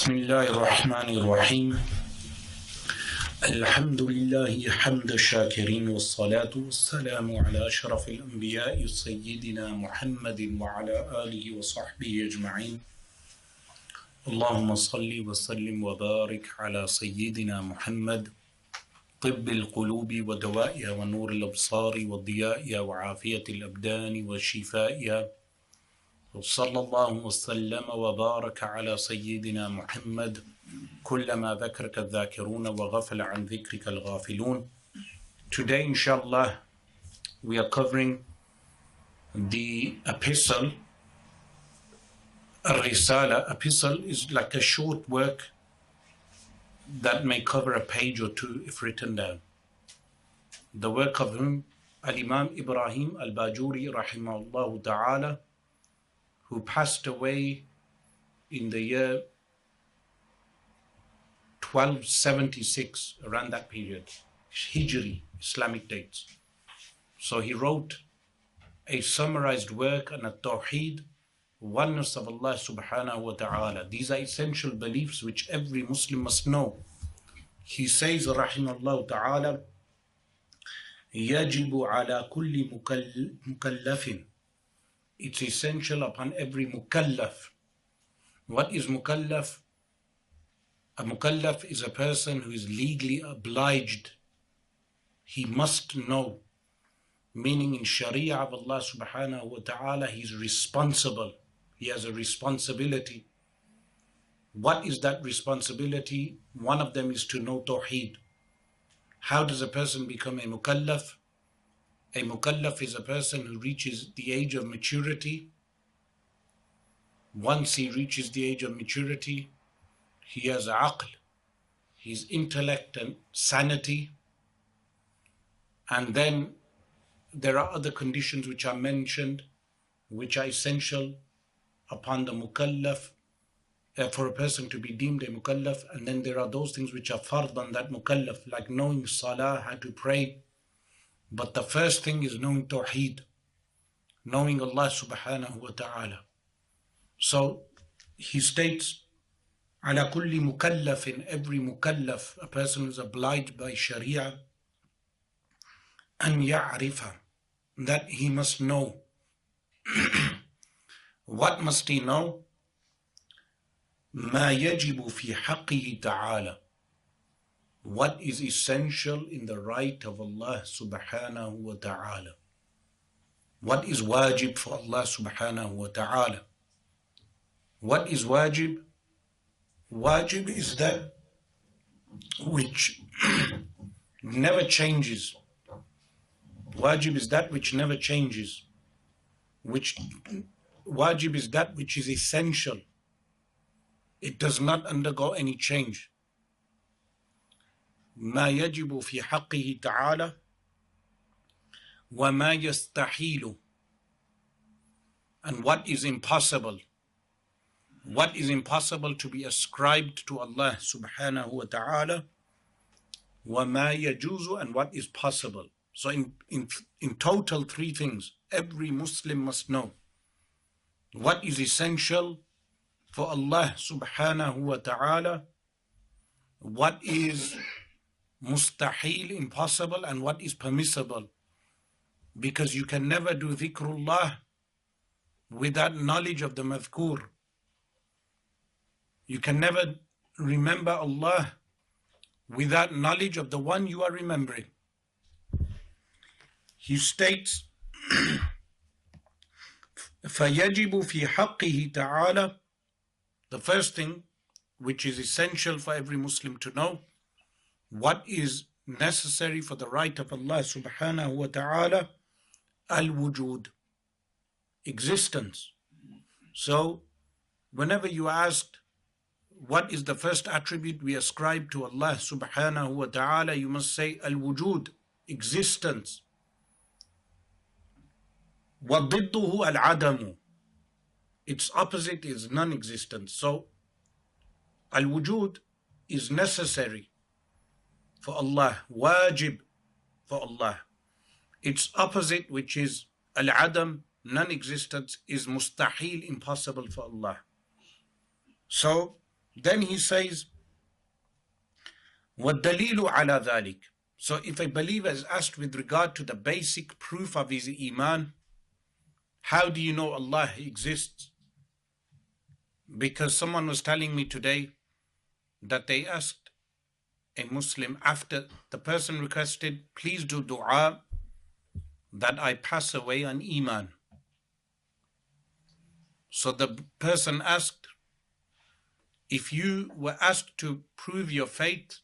بسم الله الرحمن الرحيم الحمد لله حمد الشاكرين والصلاة والسلام على أشرف الأنبياء سيدنا محمد وعلى آله وصحبه أجمعين اللهم صل وسلم وبارك على سيدنا محمد طب القلوب ودوائها ونور الأبصار وضيائها وعافية الأبدان وشفائها وصلى الله وسلم وبارك على سيدنا محمد كلما ذكرك الذاكرون وغفل عن ذكرك الغافلون. Today, inshallah, we are covering the epistle. Risala. Epistle is like a short work that may cover a page or two if written down. The work of whom? Al-Imam Ibrahim al-Bajuri rahimahullah ta'ala, who passed away in the year 1276, around that period, Hijri, Islamic dates. So he wrote a summarized work on Tawhid, oneness of Allah subhanahu wa ta'ala. These are essential beliefs which every Muslim must know. He says, rahimahullah ta'ala, يجب على كل مكلف. It's essential upon every mukallaf. What is mukallaf? A mukallaf is a person who is legally obliged. He must know. Meaning in Sharia of Allah subhanahu wa ta'ala, he's responsible. He has a responsibility. What is that responsibility? One of them is to know Tawhid. How does a person become a mukallaf? A mukallaf is a person who reaches the age of maturity. Once he reaches the age of maturity, he has aql, his intellect and sanity. And then there are other conditions which are mentioned, which are essential upon the mukallaf, for a person to be deemed a mukallaf. And then there are those things which are fard on that mukallaf, like knowing salah, how to pray. But the first thing is knowing Tawheed, knowing Allah subhanahu wa ta'ala. So he states, ala kulli mukallafin, every mukallaf, a person who is obliged by Sharia, an ya'rifa, that he must know. What must he know? Ma yajibu fi haqqihi ta'ala. What is essential in the right of Allah subhanahu wa ta'ala. What is wajib for Allah subhanahu wa ta'ala? What is wajib? Wajib is that which never changes. Wajib is that which never changes. Wajib is that which is essential. It does not undergo any change. ما يجب في حقه تعالى وما يستحيل, and what is impossible. What is impossible to be ascribed to Allah subhanahu wa ta'ala, وما يجوز, and what is possible. So in total, three things every Muslim must know. What is essential for Allah subhanahu wa ta'ala, what is mustahil, impossible, and what is permissible. Because you can never do dhikrullah without knowledge of the madhkur. You can never remember Allah without knowledge of the one you are remembering. He states, فَيَجِبُ فِي حَقِّهِ تَعَالَى. The first thing which is essential for every Muslim to know, what is necessary for the right of Allah subhanahu wa ta'ala, al-wujud, existence. So whenever you are asked what is the first attribute we ascribe to Allah subhanahu wa ta'ala, you must say al-wujud, existence. وَضِدُّهُ الْعَدَمُ, its opposite is non-existence. So al-wujud is necessary for Allah, wajib for Allah. Its opposite, which is al-adam, non-existence, is mustahil, impossible for Allah. So Then he says, وَالدَّلِيلُ عَلَى ذَلِكَ. So if a believer is asked with regard to the basic proof of his iman, how do you know Allah exists? Because someone was telling me today that they asked a Muslim, after the person requested, please do dua that I pass away on iman. So the person asked, if you were asked to prove your faith,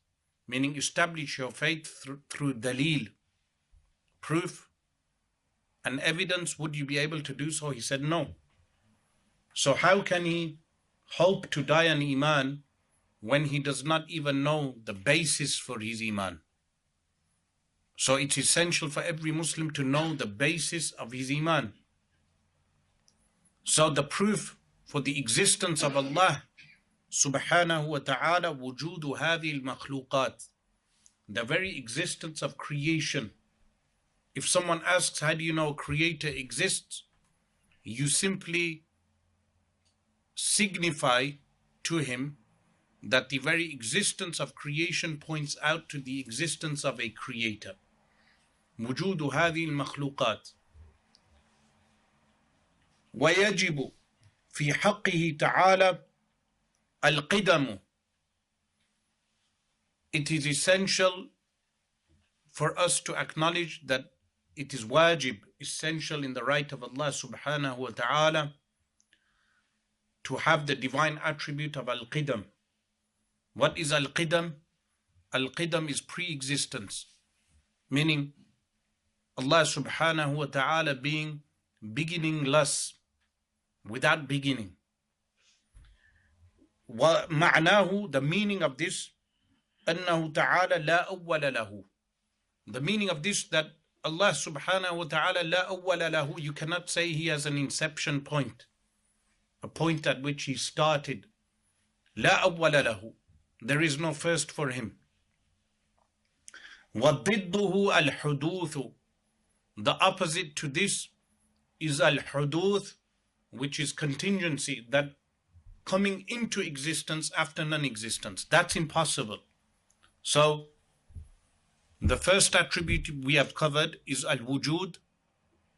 meaning establish your faith through dalil, proof and evidence, would you be able to do so? He said no. So how can he hope to die on iman when he does not even know the basis for his iman? So it's essential for every Muslim to know the basis of his iman. So the proof for the existence of Allah subhanahu wa ta'ala, wujudu hadhi al-makhluqat, the very existence of creation. If someone asks, how do you know a creator exists? You simply signify to him that the very existence of creation points out to the existence of a creator. wujudu hadhi al-makhluqat. ويجب في حقه تعالى القدم. It is essential for us to acknowledge that it is wajib, essential in the right of Allah subhanahu wa ta'ala, to have the divine attribute of al-qidam. What is al-qidam? Al-qidam is pre-existence, meaning Allah subhanahu wa ta'ala being beginningless, without beginning. وَمَعْنَاهُ, the meaning of this, أَنَّهُ تَعَالَى لَا أَوَّلَ لَهُ. The meaning of this, that Allah subhanahu wa ta'ala لَا أَوَّلَ لَهُ, you cannot say he has an inception point, a point at which he started. لَا أَوَّلَ لَهُ, there is no first for him. وَضِدُّهُ الْحُدُوثُ, the opposite to this is al-huduth, which is contingency, that coming into existence after non-existence. That's impossible. So the first attribute we have covered is al-wujud,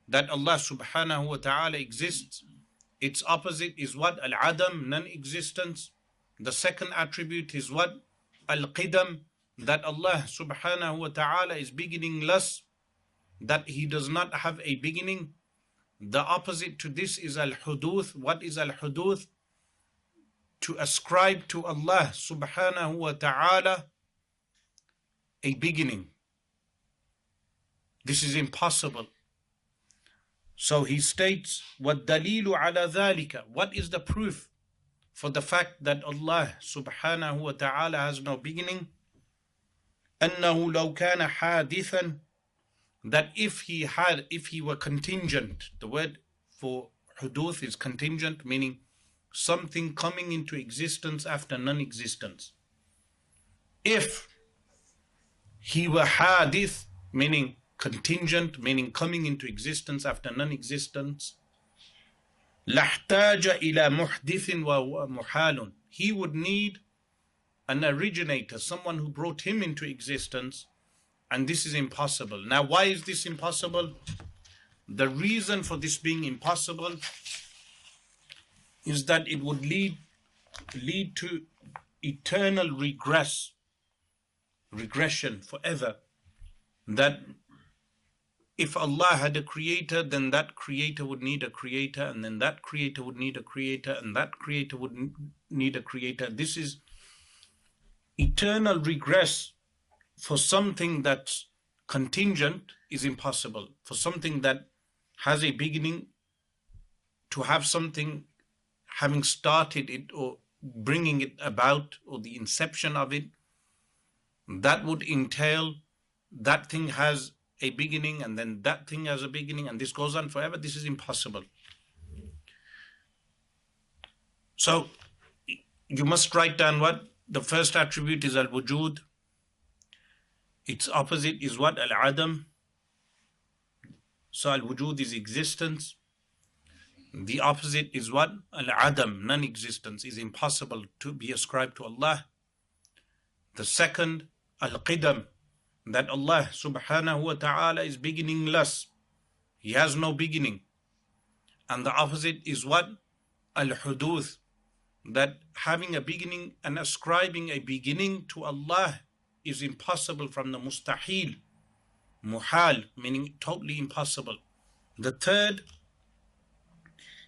that Allah subhanahu wa ta'ala exists. Its opposite is what? Al-adam, non-existence. The second attribute is what? Al-qidam, that Allah subhanahu wa ta'ala is beginningless, that he does not have a beginning. The opposite to this is al-huduth. What is al-huduth? To ascribe to Allah subhanahu wa ta'ala a beginning. This is impossible. So he states, وَالدَّلِيلُ عَلَى ذَلِكَ, what is the proof for the fact that Allah subhanahu wa ta'ala has no beginning? أَنَّهُ لَوْ كَانَ حَادِثًا, that if he were contingent, the word for huduth is contingent, meaning something coming into existence after non-existence. If he were hadith, meaning contingent, meaning coming into existence after non-existence, لَحْتَاجَ إِلَى مُحْدِثٍ وَمُحَالٌ, he would need an originator, someone who brought him into existence, and this is impossible. Now, why is this impossible? The reason for this being impossible is that it would lead to eternal regression forever. That if Allah had a creator, then that creator would need a creator, and then that creator would need a creator, and that creator would need a creator. This is eternal regress. For something that's contingent is impossible. For something that has a beginning, to have something having started it or bringing it about, or the inception of it, that would entail that thing has a beginning, and then that thing has a beginning, and this goes on forever. This is impossible. So you must write down what the first attribute is, al-wujud. Its opposite is what? Al-adam. So al-wujud is existence. The opposite is what? Al-Adam, non-existence, is impossible to be ascribed to Allah. The second, Al-Qidam, that Allah subhanahu wa ta'ala is beginningless. He has no beginning. And the opposite is what? Al-Huduth, that having a beginning and ascribing a beginning to Allah is impossible from the mustahil. Muhal, meaning totally impossible. The third,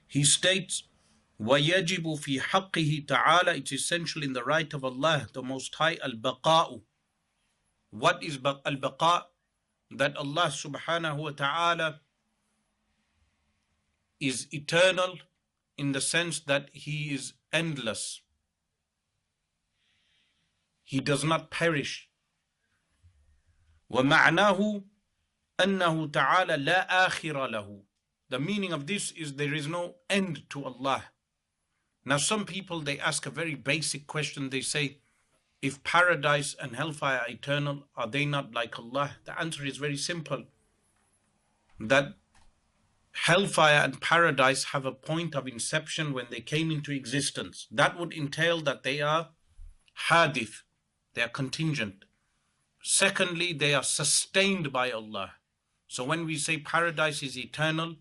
he states, وَيَجِبُ فِي حَقِّهِ تَعَالَى, it's essential in the right of Allah, the Most High, al-baqa'u. What is al-baqa'? That Allah subhanahu wa ta'ala is eternal in the sense that He is endless. He does not perish. وَمَعْنَاهُ أَنَّهُ تَعَالَى لَا آخِرَ لَهُ. The meaning of this is there is no end to Allah. Now some people, they ask a very basic question. They say, if paradise and hellfire are eternal, are they not like Allah? The answer is very simple. That hellfire and paradise have a point of inception when they came into existence. That would entail that they are hadith, they are contingent. Secondly, they are sustained by Allah. So when we say paradise is eternal,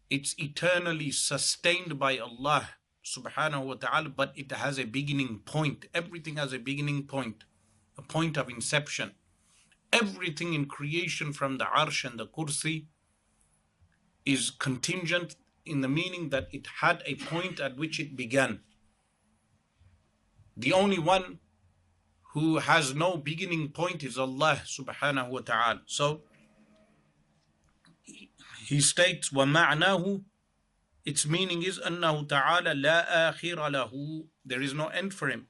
it's eternally sustained by Allah subhanahu wa ta'ala, but it has a beginning point. Everything has a beginning point, a point of inception. Everything in creation from the arsh and the kursi is contingent in the meaning that it had a point at which it began. The only one who has no beginning point is Allah subhanahu wa ta'ala. So he states, وَمَعْنَاهُ, its meaning is أَنَّهُ تَعَالَى لَا آخِرَ لَهُ, there is no end for Him.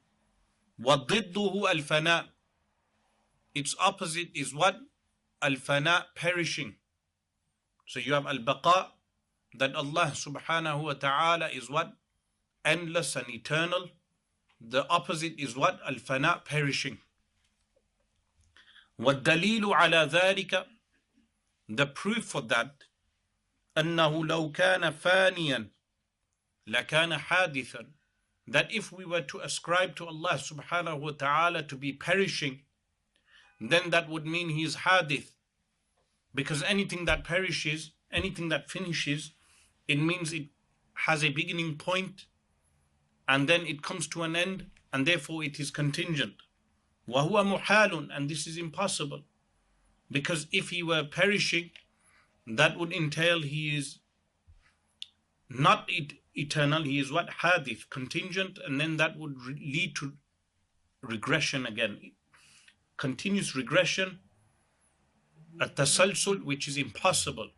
وَضِدُّهُ الْفَنَاء, its opposite is what? Al-fana, perishing. So you have al-baqa, that Allah subhanahu wa ta'ala is what? Endless and eternal. The opposite is what? Al-fana, perishing. وَالدَّلِيلُ عَلَى ذَلِكَ, the proof for that, أَنَّهُ لَوْ كَانَ فَانِيًا لَكَانَ حَادِثًا, that if we were to ascribe to Allah subhanahu wa ta'ala to be perishing, then that would mean He is hadith. Because anything that perishes, anything that finishes, it means it has a beginning point and then it comes to an end, and therefore it is contingent. وَهُوَ مُحَالٌ, and this is impossible. Because if He were perishing, that would entail He is not eternal, He is what? Hadith, contingent, and then that would lead to regression again. Continuous regression, a tasalsul, which is impossible.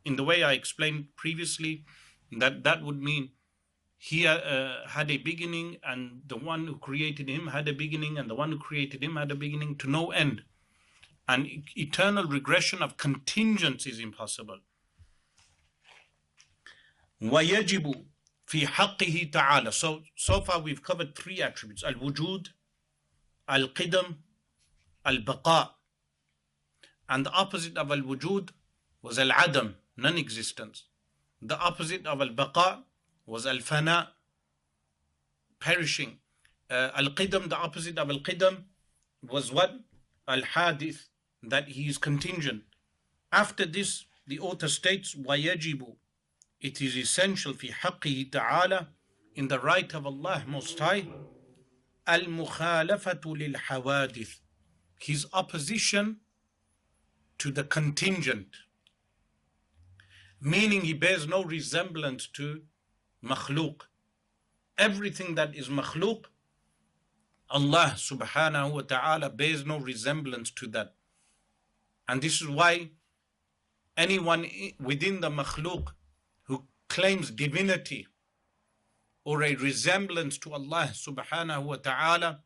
In the way I explained previously, that would mean He had a beginning, and the one who created Him had a beginning, and the one who created Him had a beginning to no end. And eternal regression of contingents is impossible. وَيَجِبُ فِي حَقِّهِ تَعَالَى. So far we've covered three attributes: al-wujud, al-qidam, al-baqa. And the opposite of al-wujud was al-adam, non-existence. The opposite of al-baqa was al-fana, perishing. Al-qidam, the opposite of al-qidam was what? Al-hadith, that He is contingent. After this, the author states, وَيَجِبُ, it is essential في حقه تعالى, in the right of Allah Most High, al-mukhalafatu lil-hawadith, His opposition to the contingent, meaning He bears no resemblance to makhluk. Everything that is makhluk, Allah subhanahu wa ta'ala bears no resemblance to that. And this is why anyone within the makhluk who claims divinity or a resemblance to Allah subhanahu wa ta'ala,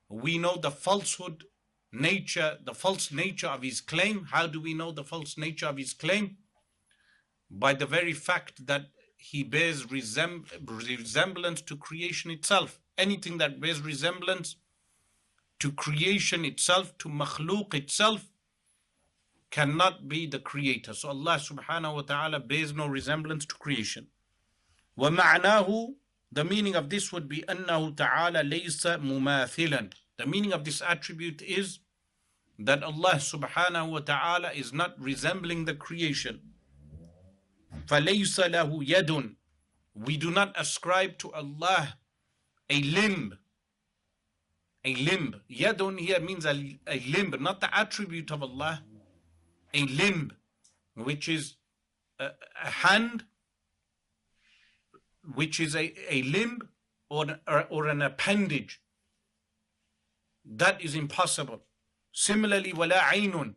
we know the falsehood nature, the false nature of his claim. How do we know the false nature of his claim? By the very fact that he bears resemblance to creation itself. Anything that bears resemblance to creation itself, to makhluk itself, cannot be the creator. So Allah subhanahu wa ta'ala bears no resemblance to creation. وَمَعْنَاهُ, the meaning of this would be أَنَّهُ تَعَالَى لَيْسَ مُمَاثِلًا. The meaning of this attribute is that Allah subhanahu wa ta'ala is not resembling the creation. فَلَيْسَ لَهُ يَدٌ. We do not ascribe to Allah a limb. A limb. Yadun here means a limb, not the attribute of Allah. A limb, which is a hand, which is a limb or an appendage. That is impossible. Similarly, wala aynun.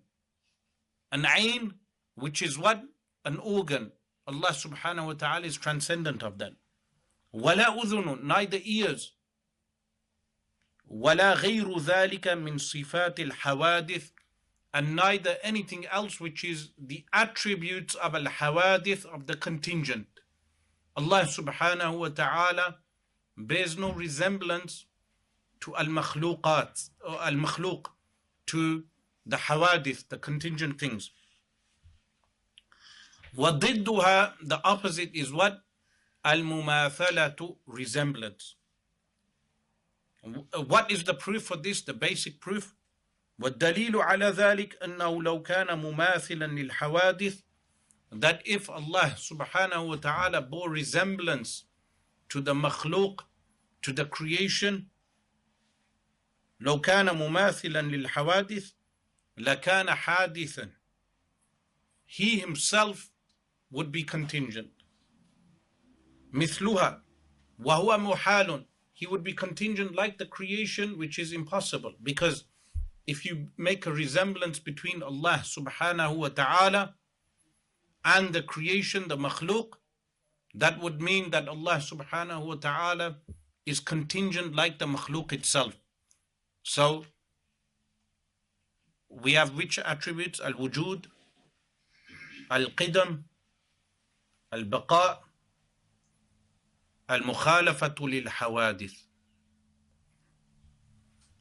An ayn, which is what? An organ. Allah subhanahu wa ta'ala is transcendent of that. Wala udhunun, neither ears. ولا غير ذلك من صفات الحوادث, and neither anything else which is the attributes of al-hawadith, of the contingent. Allah subhanahu wa ta'ala bears no resemblance to al-makhluqat, or al-makhluq, to the hawadith, the contingent things. وضدها, the opposite is what? Al-mumathalatu, resemblance. What is the proof for this? The basic proof. وَالدَّلِيلُ عَلَى ذَلِكَ أَنَّهُ لَوْ كَانَ مُمَاثِلًا لِلْحَوَادِثِ, that if Allah subhanahu wa ta'ala bore resemblance to the makhluq, to the creation, لَوْ كَانَ مُمَاثِلًا لِلْحَوَادِثِ لَكَانَ حَادِثًا, he himself would be contingent. مثلها وهو محال, he would be contingent like the creation, which is impossible. Because if you make a resemblance between Allah subhanahu wa ta'ala and the creation, the makhluk, that would mean that Allah subhanahu wa ta'ala is contingent like the makhluk itself. So we have which attributes? Al-wujud, al-qidam, al-baqa, al-mukhalafatu lil-hawadith.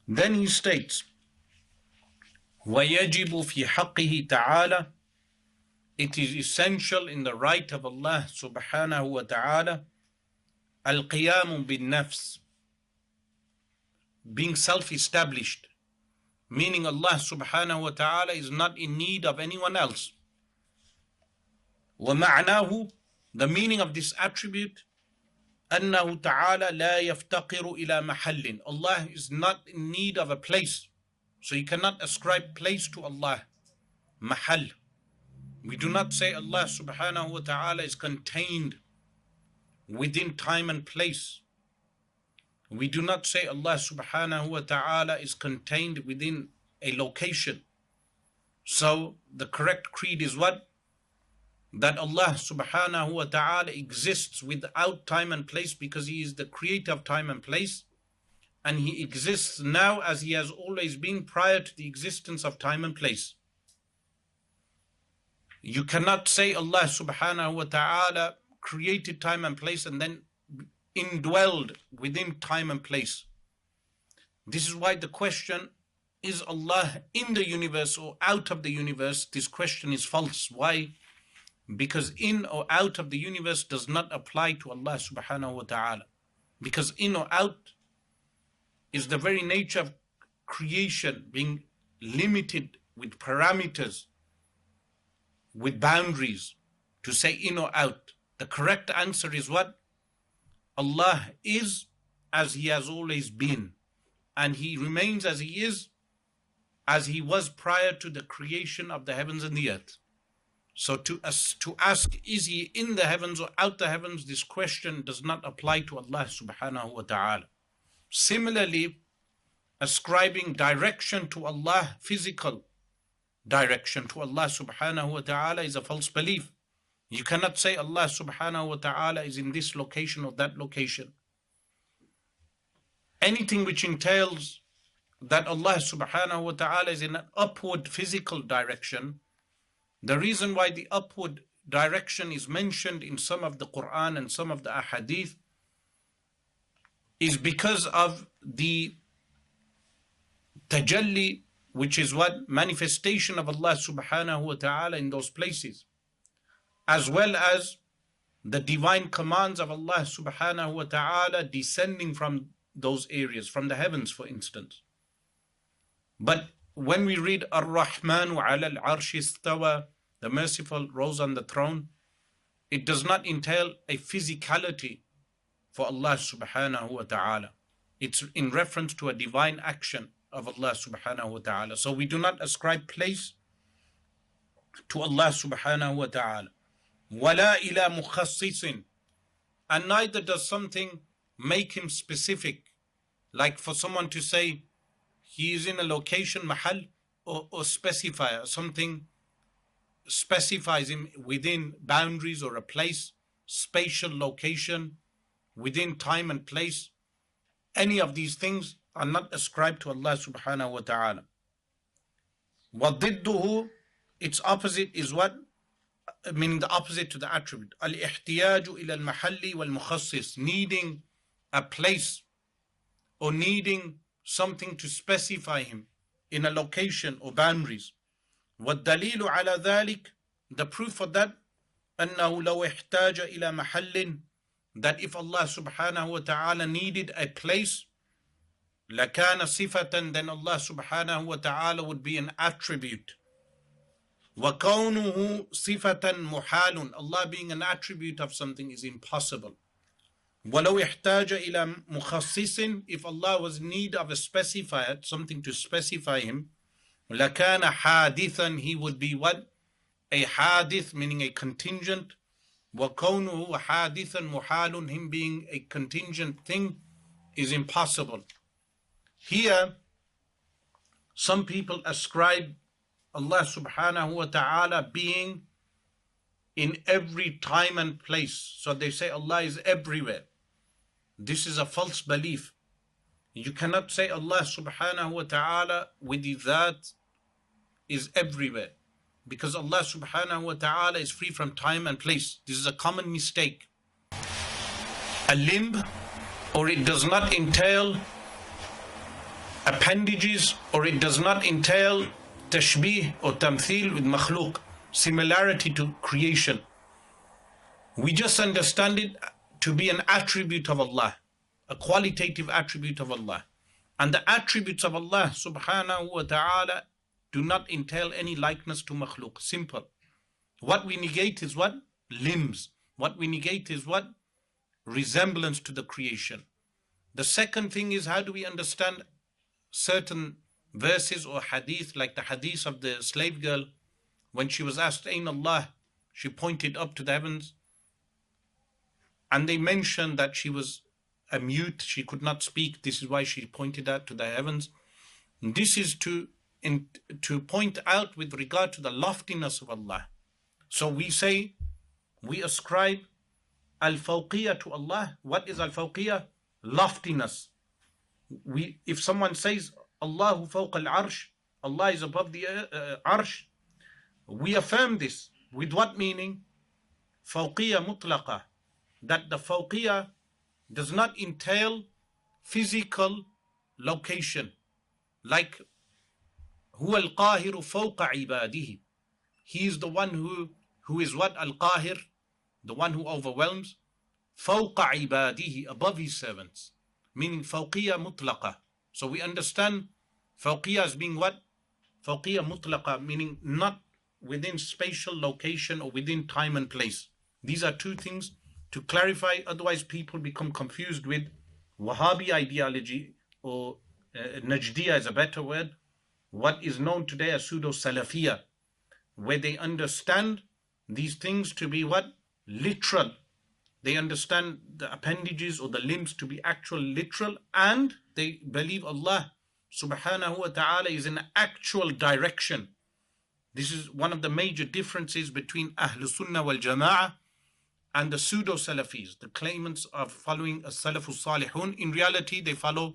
Then he states, وَيَجِبُ فِي حَقِّهِ تَعَالَى, it is essential in the right of Allah subhanahu wa ta'ala, al-qiyamu bin-nafs, being self-established, meaning Allah subhanahu wa ta'ala is not in need of anyone else. وَمَعْنَاهُ, the meaning of this attribute, أنه تعالى لا يفتقر إلى محل, Allah is not in need of a place, so you cannot ascribe place to Allah. Mahal, we do not say Allah subhanahu wa ta'ala is contained within time and place. We do not say Allah subhanahu wa ta'ala is contained within a location. So the correct creed is what? That Allah subhanahu wa ta'ala exists without time and place, because He is the creator of time and place, and He exists now as He has always been prior to the existence of time and place. You cannot say Allah subhanahu wa ta'ala created time and place and then indwelled within time and place. This is why the question, is Allah in the universe or out of the universe? This question is false. Why? Because in or out of the universe does not apply to Allah subhanahu wa ta'ala. Because in or out is the very nature of creation, being limited with parameters, with boundaries. To say in or out, the correct answer is what? Allah is as He has always been, and He remains as He is, as He was prior to the creation of the heavens and the earth. So to ask, is He in the heavens or out the heavens, this question does not apply to Allah subhanahu wa ta'ala. Similarly, ascribing direction to Allah, physical direction to Allah subhanahu wa ta'ala, is a false belief. You cannot say Allah subhanahu wa ta'ala is in this location or that location. Anything which entails that Allah subhanahu wa ta'ala is in an upward physical direction, the reason why the upward direction is mentioned in some of the Quran and some of the ahadith is because of the tajalli which is what? Manifestation of Allah subhanahu wa ta'ala in those places, as well as the divine commands of Allah subhanahu wa ta'ala descending from those areas, from the heavens, for instance. But when we read Ar-Rahmanu ala al-Arshi istawa, the merciful rose on the throne, it does not entail a physicality for Allah subhanahu wa ta'ala. It's in reference to a divine action of Allah subhanahu wa ta'ala. So we do not ascribe place to Allah subhanahu wa ta'ala. وَلَا إِلَى مُخَصِّصٍ, and neither does something make him specific, like for someone to say he is in a location, mahal, or specify something specifies him within boundaries or a place, spatial location, within time and place. Any of these things are not ascribed to Allah subhanahu wa ta'ala. وَضِدُّهُ, its opposite is what? Meaning the opposite to the attribute. الْإِحْتِيَاجُ إِلَى الْمَحَلِّ وَالْمُخَصِّص, needing a place or needing something to specify him in a location or boundaries. وَالدَّلِيلُ عَلَى ذَلِكَ, the proof for that, أَنَّهُ لَوْ احْتَاجَ إِلَى مَحَلٍّ, that if Allah subhanahu wa ta'ala needed a place, لَكَانَ صِفَةً, then Allah subhanahu wa ta'ala would be an attribute. وَكَوْنُهُ صِفَةً مُحَالٌ, Allah being an attribute of something is impossible. وَلَوْ احْتَاجَ إِلَى مُخَصِّصٍ, if Allah was in need of a specifier, something to specify him, لَكَانَ حَادِثًا, he would be what? A hadith, meaning a contingent. وَكَوْنُهُ حَادِثًا مُحَالٌ, him being a contingent thing is impossible. Here, some people ascribe Allah subhanahu wa ta'ala being in every time and place. So they say Allah is everywhere. This is a false belief. You cannot say Allah subhanahu wa ta'ala with the that is everywhere, because Allah subhanahu wa ta'ala is free from time and place. This is a common mistake. A limb, or it does not entail appendages, or it does not entail tashbih or tamthil with makhluk, similarity to creation. We just understand it to be an attribute of Allah, a qualitative attribute of Allah. And the attributes of Allah subhanahu wa ta'ala do not entail any likeness to makhluk. Simple. What we negate is what? Limbs. What we negate is what? Resemblance to the creation. The second thing is, how do we understand certain verses or hadith, like the hadith of the slave girl, when she was asked, Ain Allah, she pointed up to the heavens, and they mentioned that she was a mute, she could not speak, this is why she pointed out to the heavens. This is to point out with regard to the loftiness of Allah. So we say, we ascribe al-fawqiyah to Allah. What is al-fawqiyah? Loftiness. If someone says Allahu fawqa al-arsh, Allah is above the arsh, we affirm this. With what meaning? Fawqiyah mutlaqa, that the fawqiyah does not entail physical location, like huwa al-qahiru fawqa ibadihi, he is the one who is what? Al-qahir, the one who overwhelms, fawqa ibadihi, above his servants, meaning fawqiyah mutlaqa. So we understand fawqiyah as being what? Fawqiyah mutlaqa, meaning not within spatial location or within time and place. These are two things to clarify, otherwise people become confused with Wahhabi ideology, or Najdiyah is a better word, what is known today as pseudo-Salafiyah, where they understand these things to be what? Literal. They understand the appendages or the limbs to be actual literal, and they believe Allah subhanahu wa ta'ala is in actual direction. This is one of the major differences between Ahlul Sunnah wal Jama'ah and the pseudo-Salafis, the claimants of following a Salafus Salihun. In reality, they follow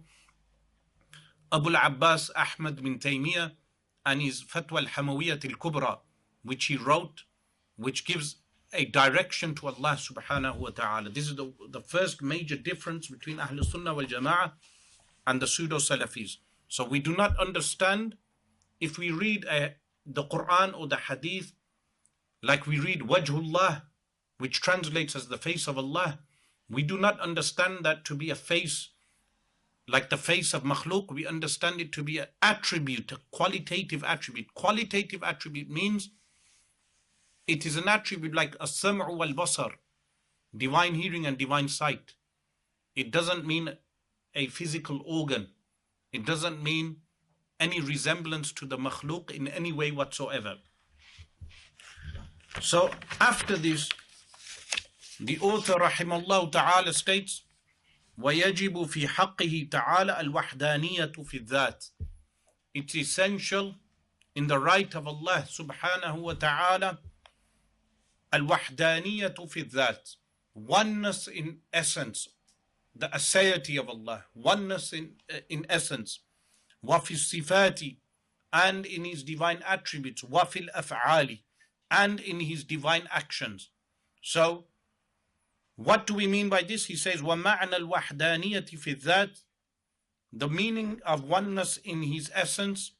Abu al-Abbas Ahmad bin Taymiyyah and his Fatwa al-Hamawiyyah al-Kubra, which he wrote, which gives a direction to Allah subhanahu wa ta'ala. This is the first major difference between Ahlul Sunnah wal Jama'ah and the pseudo-Salafis. So we do not understand if we read the Quran or the Hadith, like we read Wajhullah, which translates as the face of Allah, we do not understand that to be a face like the face of makhluk. We understand it to be an attribute, a qualitative attribute. Qualitative attribute means it is an attribute like as-sam'u wal-basar, divine hearing and divine sight. It doesn't mean a physical organ. It doesn't mean any resemblance to the makhluk in any way whatsoever. So after this, the author rahimahullah ta'ala states, وَيَجِبُ فِي حَقِّهِ تَعَالَى الْوَحْدَانِيَةُ فِي الذَّاتِ. It's essential in the right of Allah subhanahu wa ta'ala, الْوَحْدَانِيَةُ فِي الذَّاتِ, oneness in essence, the aseity of Allah, oneness in essence, وَفِي الصِّفَاتِ, and in His divine attributes, وَفِي الْأَفْعَالِ, and in His divine actions. So, what do we mean by this? He says, وَمَعْنَى الْوَحْدَانِيَةِ فِي الذَّاتِ, the meaning of oneness in His essence,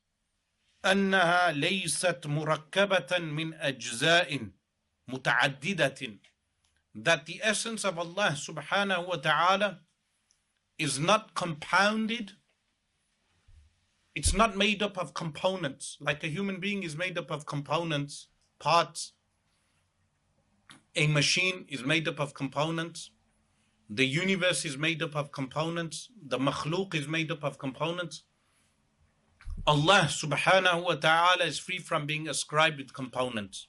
أَنَّهَا لَيْسَتْ مُرَكَّبَةً مِنْ أَجْزَاءٍ مُتَعَدِّدَةٍ, that the essence of Allah subhanahu wa ta'ala is not compounded. It's not made up of components, like a human being is made up of components, parts. A machine is made up of components. The universe is made up of components. The makhluk is made up of components. Allah subhanahu wa ta'ala is free from being ascribed with components.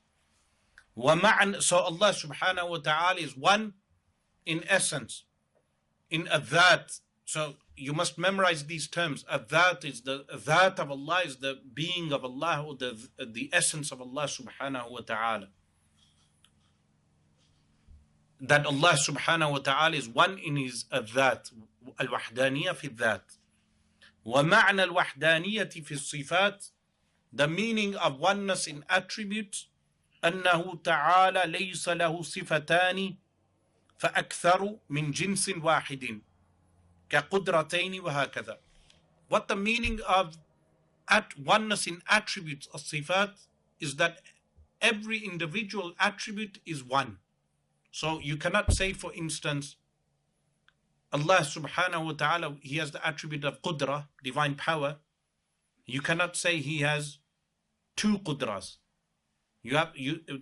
So Allah subhanahu wa ta'ala is one in essence, in a that. So you must memorize these terms. A that is the that of Allah, is the being of Allah, or the essence of Allah subhanahu wa ta'ala. That Allah subhanahu wa ta'ala is one in His that, al-wahdaniyah fi that. وَمَعْنَى الْوَحْدَانِيَةِ فِي الصِّفَاتِ, the meaning of oneness in attributes, أَنَّهُ تَعَالَى لَيْسَ لَهُ صِفَتَانِ فَأَكْثَرُ مِنْ جِنْسٍ وَاحِدٍ كَقُدْرَتَيْنِ وَهَكَذا. What the meaning of oneness in attributes of sifat is that every individual attribute is one. So you cannot say, for instance, Allah subhanahu wa ta'ala, He has the attribute of qudra, divine power. You cannot say He has two qudras.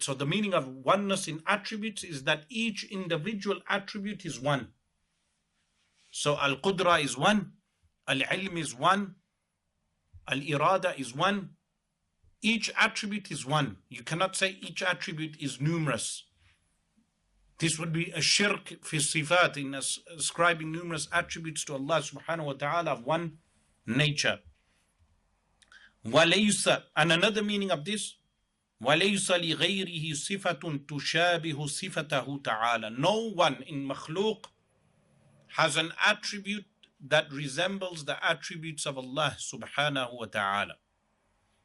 So the meaning of oneness in attributes is that each individual attribute is one. So al-qudra is one, al-ilm is one, al-irada is one. Each attribute is one. You cannot say each attribute is numerous. This would be a shirk fi sifat, in ascribing numerous attributes to Allah subhanahu wa ta'ala of one nature. وَلَيْسَ, and another meaning of this, وَلَيْسَ لِغَيْرِهِ صِفَةٌ تُشَابِهُ صِفَتَهُ تَعَالَى. No one in makhluk has an attribute that resembles the attributes of Allah subhanahu wa ta'ala.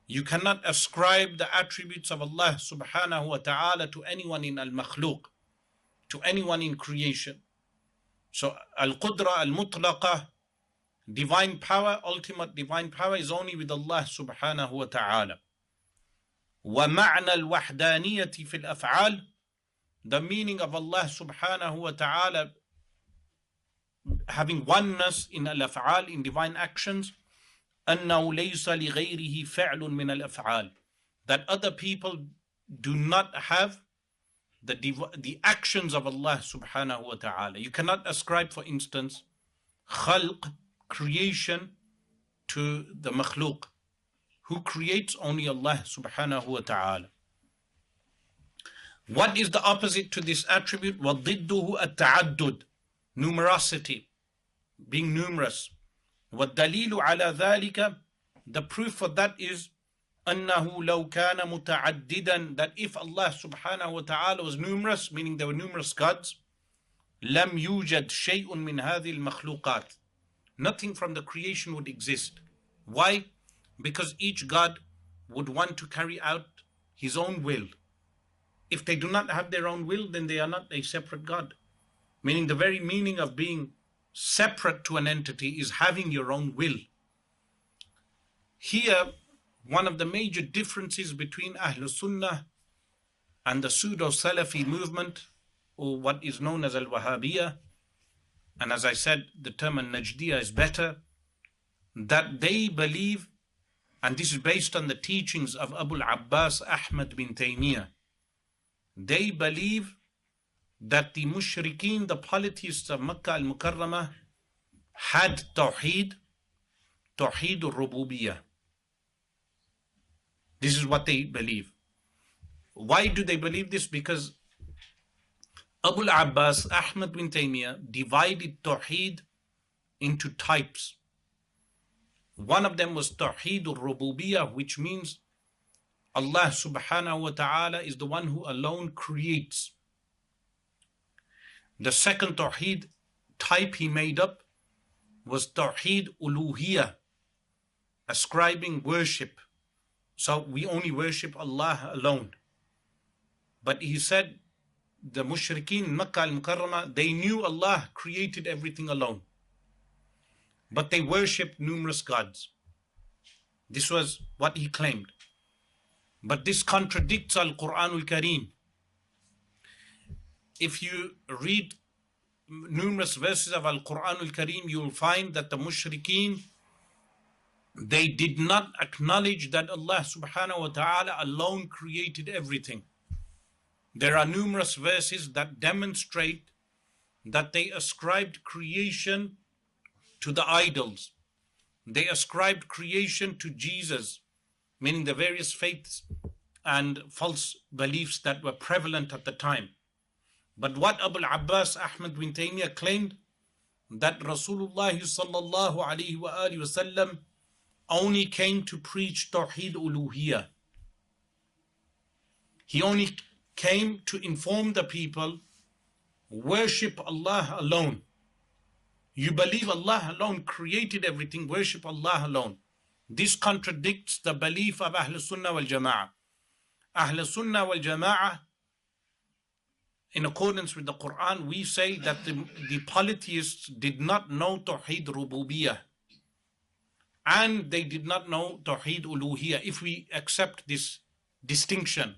You cannot ascribe the attributes of Allah subhanahu wa ta'ala to anyone in al-makhluk, to anyone in creation. So al-qudra al-mutlaqa, divine power, ultimate divine power, is only with Allah subhanahu wa ta'ala. وَمَعْنَى الْوَحْدَانِيَةِ فِي الْأَفْعَالِ, the meaning of Allah subhanahu wa ta'ala having oneness in al-af'al, in divine actions, أَنَّهُ لَيْسَ لِغَيْرِهِ فَعْلٌ مِنَ الْأَفْعَالِ, that other people do not have the actions of Allah subhanahu wa ta'ala. You cannot ascribe, for instance, khalq, creation, to the makhluk. Who creates? Only Allah subhanahu wa ta'ala. What is the opposite to this attribute? وَضِدُّهُ التَّعَدُّدُ, numerosity, being numerous. وَالدَّلِيلُ عَلَى ذَلِكَ, the proof for that is أَنَّهُ لَوْ كَانَ مُتَعَدِّدًا, that if Allah subhanahu wa ta'ala was numerous, meaning there were numerous gods, لَمْ يُوجَدْ شَيْءٌ مِنْ هَذِهِ الْمَخْلُوقَاتِ, nothing from the creation would exist. Why? Because each God would want to carry out his own will. If they do not have their own will, then they are not a separate God. Meaning the very meaning of being separate to an entity is having your own will. Here, one of the major differences between Ahlul Sunnah and the pseudo-Salafi movement, or what is known as Al-Wahhabiyah, and as I said, the term Al-Najdiyah is better, that they believe, and this is based on the teachings of Abu al-Abbas Ahmad bin Taymiyyah, they believe that the mushrikeen, the polytheists of Makkah al-Mukarramah, had Tawhid al-Rububiyyah. This is what they believe. Why do they believe this? Because Abu al-Abbas Ahmad bin Taymiyyah divided Tawhid into types. One of them was Tawhid al-Rububiyyah, which means Allah subhanahu wa ta'ala is the one who alone creates. The second Tawhid type he made up was Tawhid uluhiyyah, ascribing worship. So we only worship Allah alone. But he said the mushrikeen in Makkah al-Mukarramah, they knew Allah created everything alone, but they worshipped numerous gods. This was what he claimed. But this contradicts Al-Quran al-Kareem. If you read numerous verses of Al-Quran al-Kareem, you will find that the mushrikeen, they did not acknowledge that Allah subhanahu wa ta'ala alone created everything. There are numerous verses that demonstrate that they ascribed creation to the idols. They ascribed creation to Jesus, meaning the various faiths and false beliefs that were prevalent at the time. But what Abu al-Abbas Ahmad bin Taymiyyah claimed, that Rasulullah sallallahu alayhi wa alihi wasallam only came to preach Tawhid uluhiyyah. He only came to inform the people, worship Allah alone. You believe Allah alone created everything, worship Allah alone. This contradicts the belief of Ahlul Sunnah wal Jama'ah. Ahlul Sunnah wal Jama'ah, in accordance with the Quran, we say that the polytheists did not know Tawhid Rububiyyah, and they did not know Tawhid Uluhiyyah. If we accept this distinction,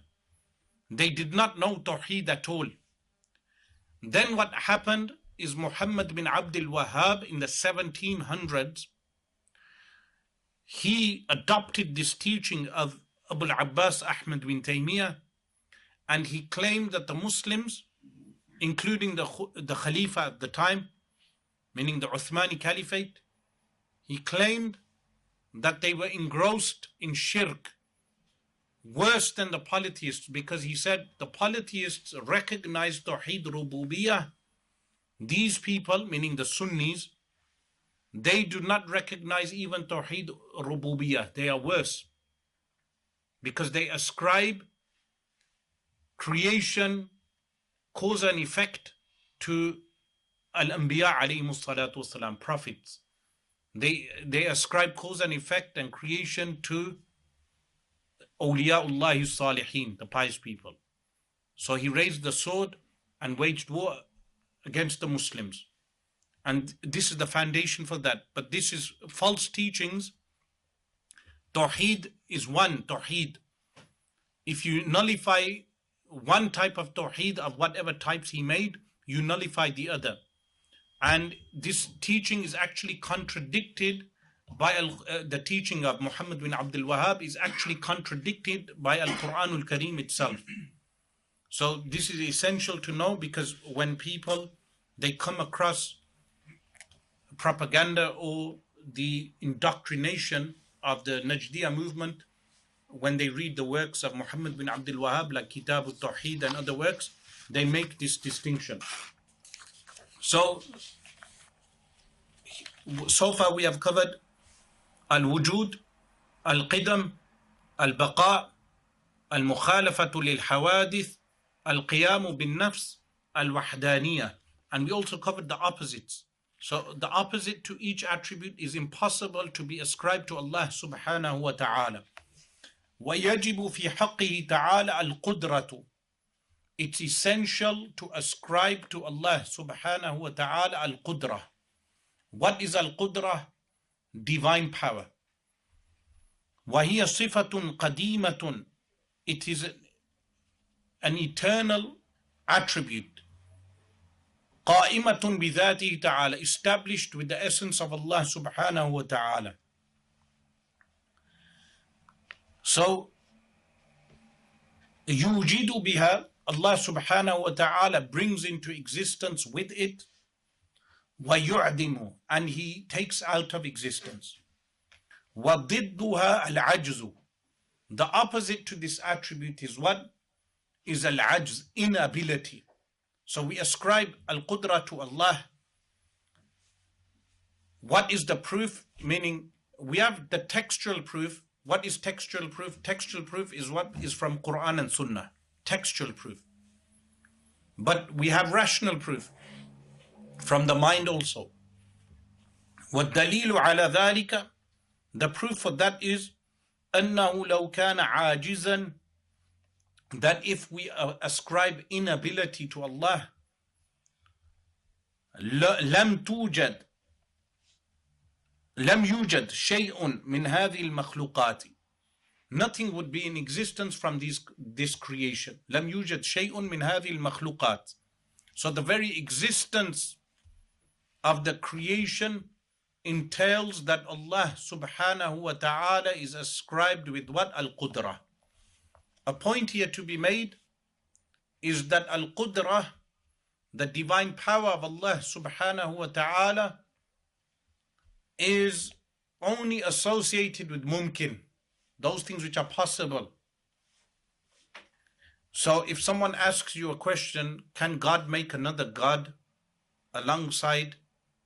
they did not know Tawhid at all. Then what happened is Muhammad bin Abdul Wahhab in the 1700s, he adopted this teaching of Abu al-Abbas Ahmad bin Taymiyyah, and he claimed that the Muslims, including the Khalifa at the time, meaning the Uthmani Caliphate, he claimed that they were engrossed in shirk, worse than the polytheists, because he said the polytheists recognized Tawhid Rububiyyah. These people, meaning the Sunnis, they do not recognize even Tawhid Rububiyyah. They are worse, because they ascribe creation, cause and effect to Al-Anbiya alayhimus salatu wassalam, prophets. They ascribe cause and effect and creation to Awliya'ullahi Salihin, the pious people. So he raised the sword and waged war against the Muslims. And this is the foundation for that. But this is false teachings. Tawheed is one Tawheed. If you nullify one type of Tawheed of whatever types he made, you nullify the other. And this teaching is actually contradicted by the teaching of Muhammad bin Abdul Wahhab is actually contradicted by Al-Quran al-Kareem itself. So this is essential to know, because when people, they come across propaganda or the indoctrination of the Najdiyah movement, when they read the works of Muhammad bin Abdul Wahhab, like Kitab al-Tawhid and other works, they make this distinction. So far we have covered al-wujud, al-qidam, al-baqa, al-mukhalafatu lil-hawadith, al-qiyamu bin-nafs, al-wahdaniyah. And we also covered the opposites. So the opposite to each attribute is impossible to be ascribed to Allah subhanahu wa ta'ala. وَيَجِبُ فِي حَقِّهِ تَعَالَى الْقُدْرَةُ. It's essential to ascribe to Allah subhanahu wa ta'ala al-Qudrah. What is al-Qudrah? Divine power. وَهِيَ صِفَةٌ قَدِيمَةٌ. It is an eternal attribute. قَائِمَةٌ بِذَاتِهِ تَعَالَى. Established with the essence of Allah subhanahu wa ta'ala. So, يُوجِدُ بِهَا. Allah subhanahu wa ta'ala brings into existence with it. وَيُعْدِمُ. And He takes out of existence. وَضِدُّهَا الْعَجْزُ. The opposite to this attribute is what? Is al-ajz, inability. So we ascribe al-qudra to Allah. What is the proof? Meaning, we have the textual proof. What is textual proof? Textual proof is what is from Quran and Sunnah. Textual proof. But we have rational proof from the mind also. وَالدَّلِيلُ عَلَى ذَلِكَ. The proof for that is أَنَّهُ لَوْ كَانَ عَاجِزًا. That if we ascribe inability to Allah, لم يوجد شيء من هذه المخلوقات. Nothing would be in existence from this creation. لم يوجد شيء من هذه المخلوقات. So the very existence of the creation entails that Allah subhanahu wa ta'ala is ascribed with what? Al-Qudra. A point here to be made is that Al-Qudra, the divine power of Allah subhanahu wa ta'ala, is only associated with mumkin, those things which are possible. So if someone asks you a question, can God make another God alongside?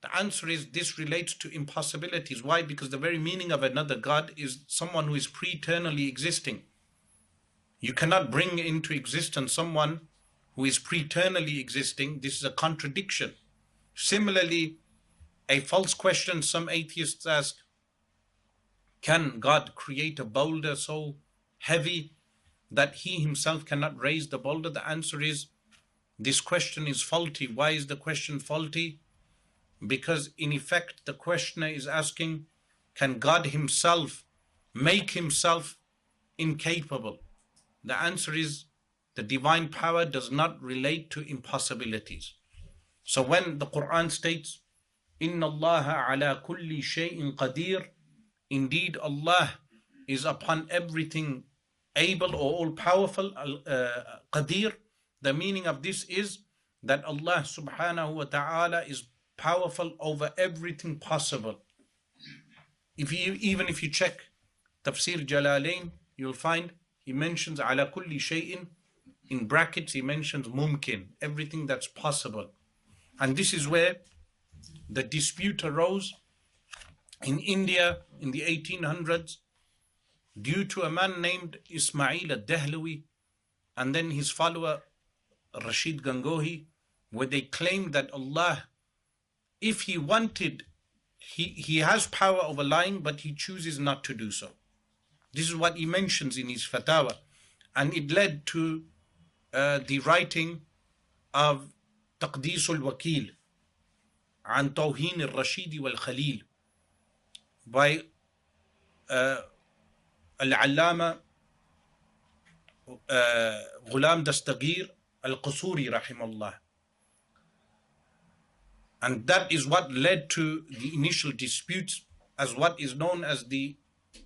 The answer is this relates to impossibilities. Why? Because the very meaning of another God is someone who is pre-eternally existing. You cannot bring into existence someone who is pre-eternally existing. This is a contradiction. Similarly, a false question some atheists ask, can God create a boulder so heavy that He Himself cannot raise the boulder? The answer is, this question is faulty. Why is the question faulty? Because in effect, the questioner is asking, can God Himself make Himself incapable? The answer is, the divine power does not relate to impossibilities. So when the Quran states, Inna Allah ala kulli shay'in qadir, indeed Allah is upon everything able or all powerful, qadir, the meaning of this is that Allah subhanahu wa ta'ala is powerful over everything possible. Even if you check Tafsir Jalalain, you'll find he mentions ala kulli shay'in, in brackets he mentions mumkin, everything that's possible. And this is where the dispute arose in India in the 1800s due to a man named Ismail al-Dahlawi and then his follower Rashid Gangohi, where they claimed that Allah, if He wanted, he has power over lying, but He chooses not to do so. This is what he mentions in his fatwa, and it led to the writing of Taqdees al-Wakil عن توهين الرشيد والخليل by Al-Allama Ghulam Dastagir Al-Qusuri rahimahullah. And that is what led to the initial disputes as what is known as the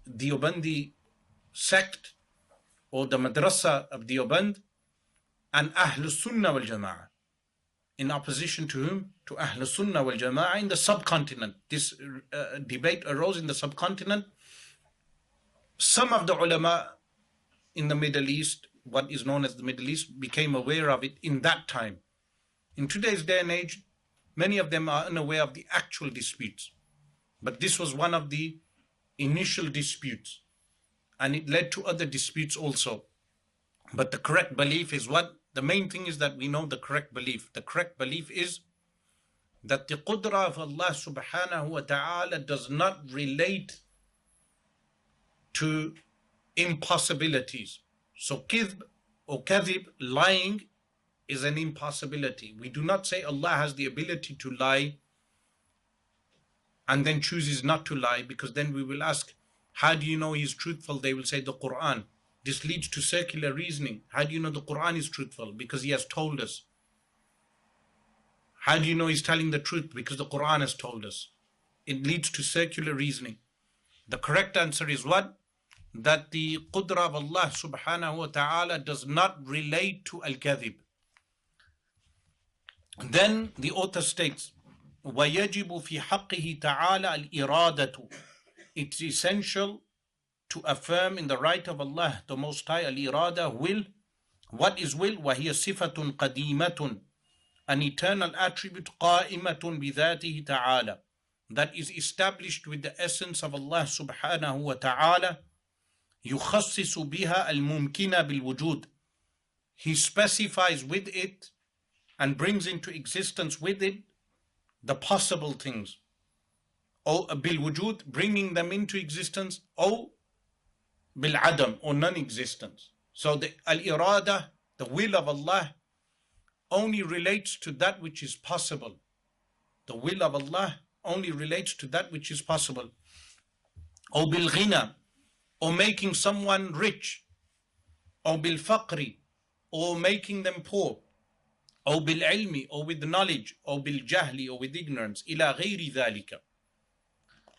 Deobandi sect or the madrasa of Deoband and Ahl Sunnah wal Jama'ah. In opposition to whom? To Ahl Sunnah wal Jama'ah in the subcontinent. This debate arose in the subcontinent. Some of the ulama in the Middle East, what is known as the Middle East, became aware of it in that time. In today's day and age, many of them are unaware of the actual disputes. But this was one of the initial disputes. And it led to other disputes also. But the correct belief is what? The main thing is that we know the correct belief. The correct belief is that the qudra of Allah subhanahu wa ta'ala does not relate to impossibilities. So kidb or kadhib, lying, is an impossibility. We do not say Allah has the ability to lie and then chooses not to lie, because then we will ask, How do you know he's truthful? They will say the Quran. This leads to circular reasoning. How do you know the Quran is truthful? Because he has told us. How do you know he's telling the truth? Because the Quran has told us. It leads to circular reasoning. The correct answer is what? That the qudra of Allah subhanahu wa ta'ala does not relate to al-kadhib. Then the author states, وَيَجِبُ فِي حَقِّهِ تَعَالَى الْإِرَادَةُ. It's essential to affirm in the right of Allah, the Most High, al-irada, will. What is will? وَهِيَ صِفَةٌ قَدِيمَةٌ. An eternal attribute, قَائِمَةٌ بِذَاتِهِ تَعَالَى. That is established with the essence of Allah subhanahu wa ta'ala. يُخَصِّصُ بِهَا الْمُمْكِنَ بِالْوُجُودِ. He specifies with it and brings into existence with it the possible things. Or bil-wujud, bringing them into existence, or bil-adam, or non-existence. So the al-irada, the will of Allah, only relates to that which is possible. The will of Allah only relates to that which is possible. Or bil-ghina, or making someone rich. Or bil-faqri, or making them poor. Or bil-ilmi, or with knowledge. Or bil-jahli, or with ignorance. Ila ghayri dhalika.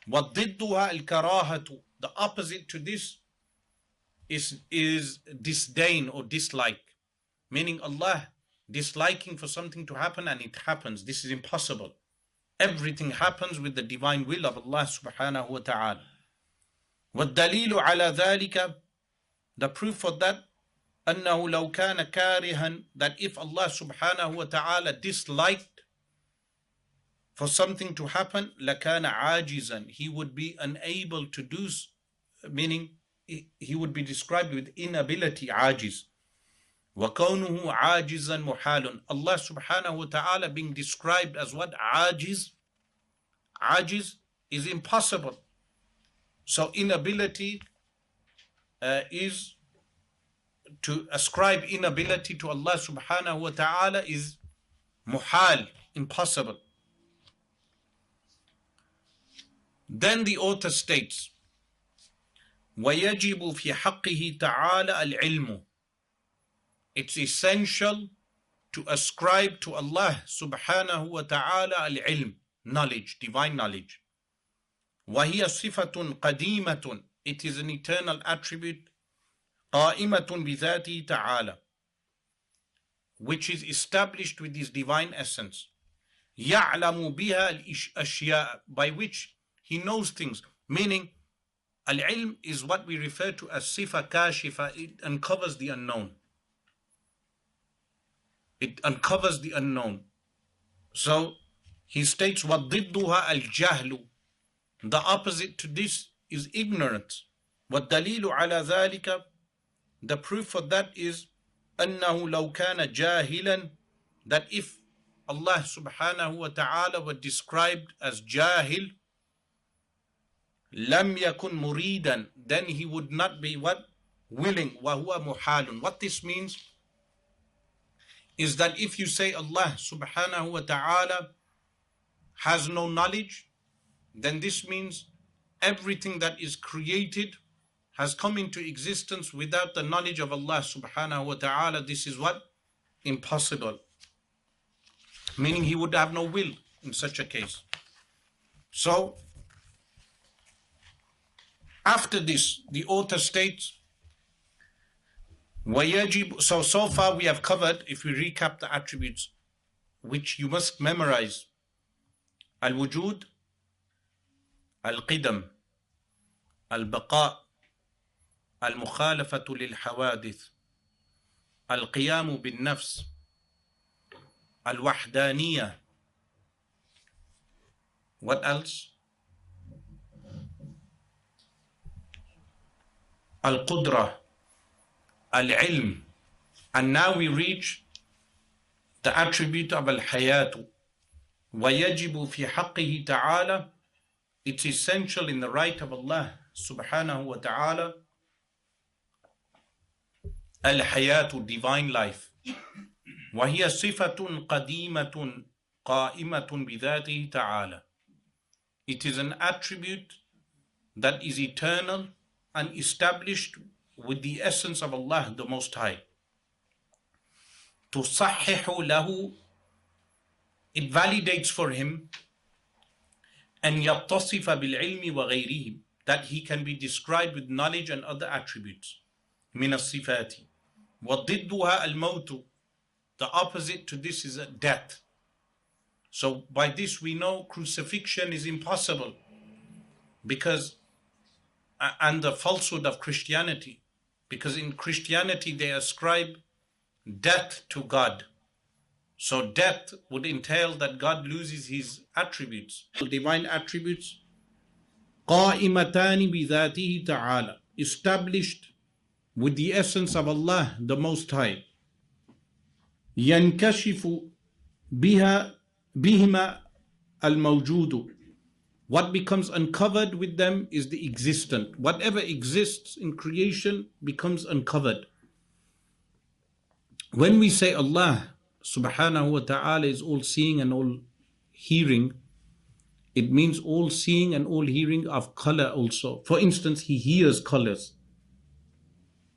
وَضِدُّهَا الْكَرَاهَةُ. The opposite to this is disdain or dislike. Meaning Allah disliking for something to happen and it happens. This is impossible. Everything happens with the divine will of Allah subhanahu wa ta'ala. وَالدَّلِيلُ عَلَى ذَلِكَ. The proof for that, أَنَّهُ لَوْ كَانَ كَارِهًا. That if Allah subhanahu wa ta'ala disliked for something to happen, لَكَانَ عَاجِزًا. He would be unable to do, meaning he would be described with inability, عاجز. وَكَوْنُهُ عَاجِزًا مُحَالٌ. Allah subhanahu wa ta'ala being described as what? عاجز. عاجز is impossible. So inability is to ascribe inability to Allah subhanahu wa ta'ala is muhal, impossible. Then the author states, وَيَجِبُ فِي حَقِّهِ تَعَالَى الْعِلْمُ. It's essential to ascribe to Allah subhanahu wa ta'ala al-ilm, knowledge, divine knowledge. وَهِيَ صِفَةٌ قَدِيمَةٌ. It is an eternal attribute, قَائِمَةٌ بِذَاتِهِ تَعَالَى, which is established with his divine essence. يَعْلَمُ بِهَا الْأَشْيَاء. By which he knows things. Meaning, al-ilm is what we refer to as sifa kashifa. It uncovers the unknown. It uncovers the unknown. So he states, وَضِدُّهَا الْجَهْلُ. The opposite to this is ignorance. وَالدَّلِيلُ عَلَى ذَلِكَ. The proof for that is أَنَّهُ لَوْ كَانَ جَاهِلًا. That if Allah subhanahu wa ta'ala were described as jahil, لَمْ يَكُنْ مُرِيدًا. Then he would not be what? Willing. وَهُوَ مُحَالٌ. What this means is that if you say Allah subhanahu wa ta'ala has no knowledge, then this means everything that is created has come into existence without the knowledge of Allah subhanahu wa ta'ala. This is what? Impossible. Meaning he would have no will in such a case. So, after this, the author states, وَيَجِبُ. So far we have covered, if we recap the attributes, which you must memorize. Al-wujud, al-qidam, al-baqa, al-mukhalafatu lil-hawadith, al-qiyamu bin-nafs, al-wahdaniyah. What else? Al-qudra, al-ilm. And now we reach the attribute of al-hayatu. وَيَجِبُ فِي حَقِّهِ تَعَالَى. It's essential in the right of Allah subhanahu wa ta'ala, al-hayatu, divine life. وَهِيَ صِفَةٌ قَدِيمَةٌ قَائِمَةٌ بِذَاتِهِ تَعَالَى. It is an attribute that is eternal and established with the essence of Allah the Most High. تُصَحِّحُ لَهُ, it validates for him, أَنْ يَتَّصِفَ بِالْعِلْمِ وَغَيْرِهِ, that he can be described with knowledge and other attributes. مِنَ الصِّفَاتِ وَضِدُّهَا الْمَوْتُ, the opposite to this is death. So by this we know crucifixion is impossible, because, and the falsehood of Christianity, because in Christianity they ascribe death to God. So death would entail that God loses his attributes, divine attributes. قَائِمَتَانِ بِذَاتِهِ تَعَالَى, established with the essence of Allah the Most High. يَنْكَشِفُ بِهِمَا الْمَوْجُودُ, what becomes uncovered with them is the existent. Whatever exists in creation becomes uncovered. When we say Allah subhanahu wa ta'ala is all seeing and all hearing, it means all seeing and all hearing of color also. For instance, he hears colors.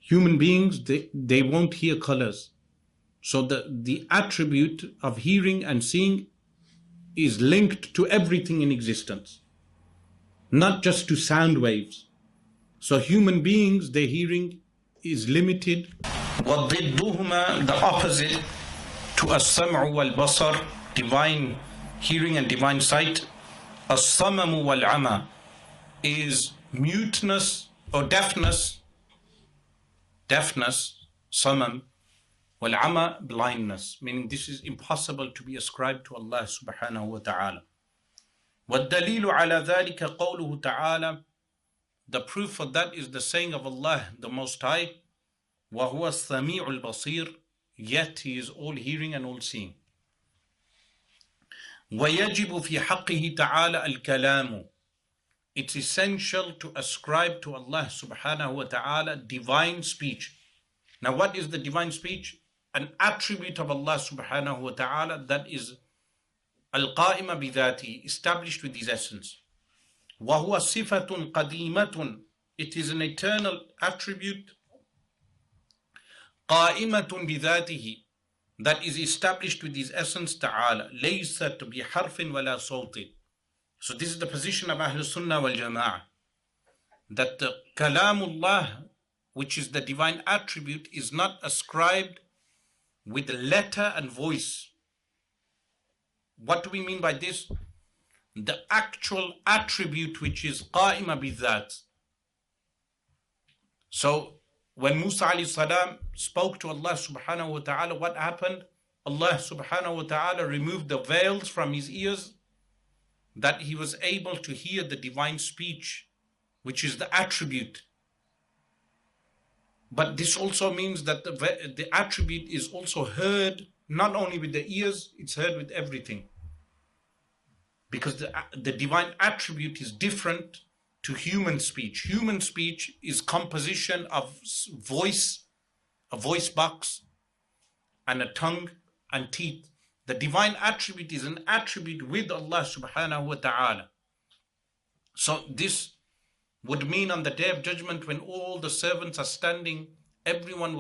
Human beings, they won't hear colors. So the attribute of hearing and seeing is linked to everything in existence, not just to sound waves. So human beings, their hearing is limited. وَضِدُّهُمَا, the opposite to السَّمْعُ وَالْبَصَرِ, divine hearing and divine sight. الصَّمَمُ وَالْعَمَى is muteness or deafness, samam, wal-ama, blindness, meaning this is impossible to be ascribed to Allah subhanahu wa ta'ala. وَالدَّلِيلُ عَلَى ذَلِكَ قَوْلُهُ تَعَالَى, the proof for that is the saying of Allah the Most High, وَهُوَ السَّمِيعُ الْبَصِيرُ, yet he is all hearing and all seeing. وَيَجِبُ فِي حَقِّهِ تَعَالَى الْكَلَامُ, it's essential to ascribe to Allah subhanahu wa ta'ala divine speech. Now what is the divine speech? An attribute of Allah subhanahu wa ta'ala that is al-qa'ima bidhati, established with his essence. وَهُوَ صِفَةٌ قَدِيمَةٌ, it is an eternal attribute, قَائِمَةٌ بِذَاتِهِ, that is established with his essence ta'ala, لَيْسَتْ بِحَرْفٍ وَلَا صَوْتٍ. So this is the position of Ahlul Sunnah wal Jama'ah, that the Kalamullah, which is the divine attribute, is not ascribed with letter and voice. What do we mean by this? The actual attribute which is qa'ima bidhat. So when Musa alayhi salam spoke to Allah subhanahu wa ta'ala, what happened? Allah subhanahu wa ta'ala removed the veils from his ears, that he was able to hear the divine speech, which is the attribute. But this also means that the attribute is also heard not only with the ears, it's heard with everything. Because the divine attribute is different to human speech. Human speech is composition of voice, a voice box, and a tongue and teeth. The divine attribute is an attribute with Allah subhanahu wa ta'ala. So this would mean on the Day of Judgment, when all the servants are standing, everyone